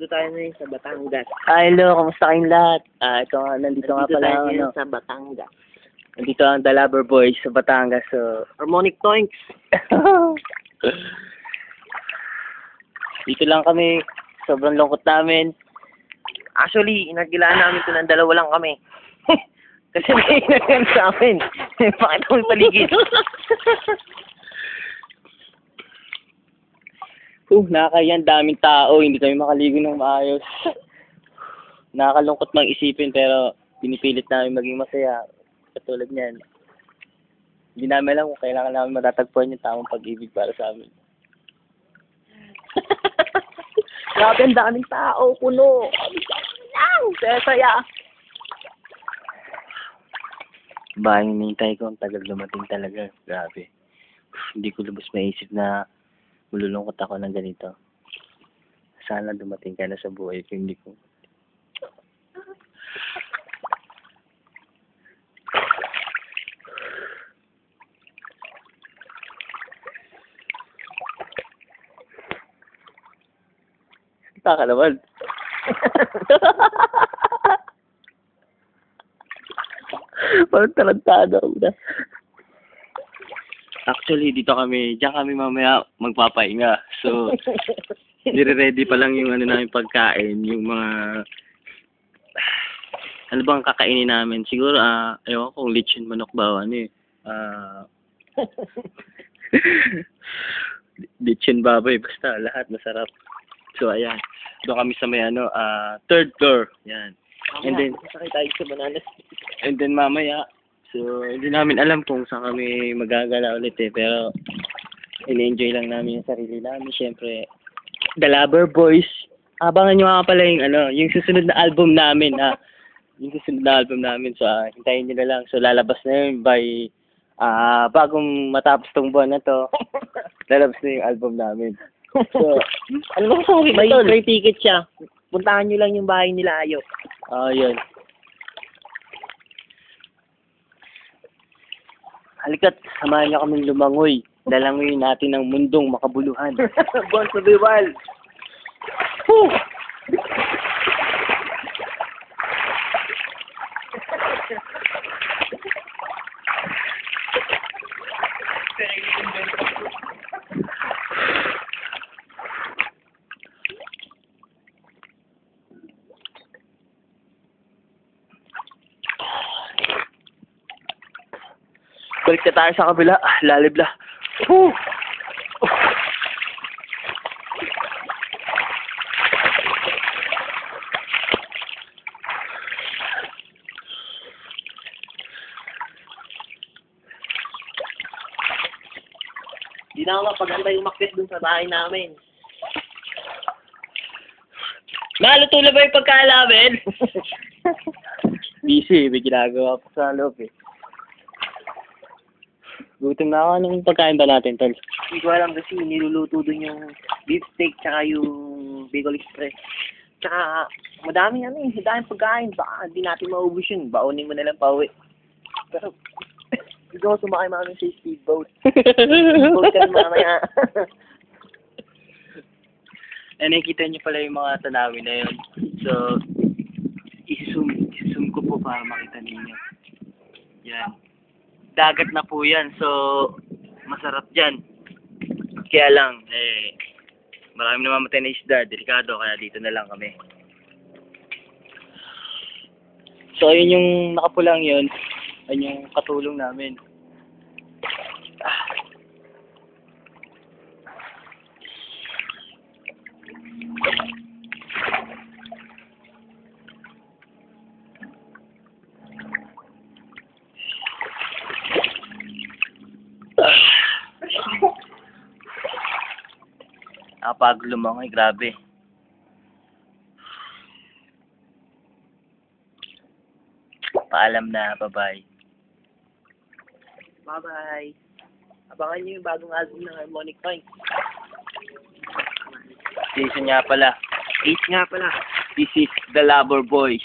Nandito tayo ngayon sa Batangas. Hello, kamusta kayong lahat? Ito nga, nandito nga Nandito pala tayo ang ngayon ano, sa Batangas. nandito ang The Lover Boys sa Batangas. So, Harmonic Toinks. dito lang kami, sobrang lungkot namin. Actually, inagilaan namin ito ng dalawa lang kami. Kasi may inagyan sa amin. Pakita mo yung paligid. Nakakayan, daming tao, hindi kami makaligo ng maayos. Nakakalungkot mang isipin pero pinipilit namin maging masaya. Katulad niyan. Hindi namin alam kung kailangan namin matatagpuan yung tamang pag-ibig para sa amin. Grabe, ang daming tao, puno. Saya-saya. Bahay hinihintay ko, ang tagal dumating talaga. Grabe. Hindi ko lubos maisip na malulungkot ako ng ganito. Sana dumating ka na sa buhay ko, hindi ko. Kita ka naman. Parang tarantado ako na. Actually, diyan kami mamaya magpapahinga. So, nire-ready pa lang yung ano namin pagkain, yung mga, ano bang kakainin namin? Siguro, ayaw ko kung lechon manok ba o ano eh. Lechon baboy, basta lahat masarap. So, ayan. Doon kami sa may third floor. Yan. And then, sakay tayo sa bananas. And then mamaya, so hindi namin alam kung saan kami magagala ulit eh. Pero, in-enjoy lang namin yung sarili namin. Siyempre, The Lover Boys. Abangan nyo nga pala yung susunod na album namin ha. Yung susunod na album namin. So, hintayin nyo na lang. So, lalabas na yun by, bagong matapos tong buwan na to. Lalabas na yung album namin. So, Ano ba kung may free ticket siya? Puntahan nyo lang yung bahay nila Ayo. yun. Halika't, samahan niyo kaming lumangoy. Lalangoy natin ang mundong makabuluhan. Buwan sa Biwal. Balik na tayo sa kabila. Lalibla. Di na ako mapaganda yung umakyat dun sa bahay namin. Naluto na ba yung pagkain namin? Busy. May ginagawa pa sa loob eh. Gutom na ako. Anong pagkain ba natin, Tol? Hindi ko alam kasi niluluto dun yung beef steak tsaka yung Bicol Express. Tsaka madaming madaming pagkain. Baka hindi natin maubos yun. Baonin mo na lang pauwi. Pero gusto ko sumakay namin sa speedboat. Speedboat kami mamaya. Nakikita niyo pala yung mga tanawin na yun. So, isi-zoom ko po para makita ninyo. Yan. Dagat na po yan. So, masarap dyan. Kaya lang, maraming namamatay na isda. Delikado, kaya dito na lang kami. So, ayun yung nakapulang yun. Ayun yung katulong namin. Nakapagod lumangoy, grabe. Paalam na, bye-bye. Bye-bye. Abangan nyo yung bagong album ng Harmonic Toinks. Season nga pala. 8 nga pala. This is The Lover Boys.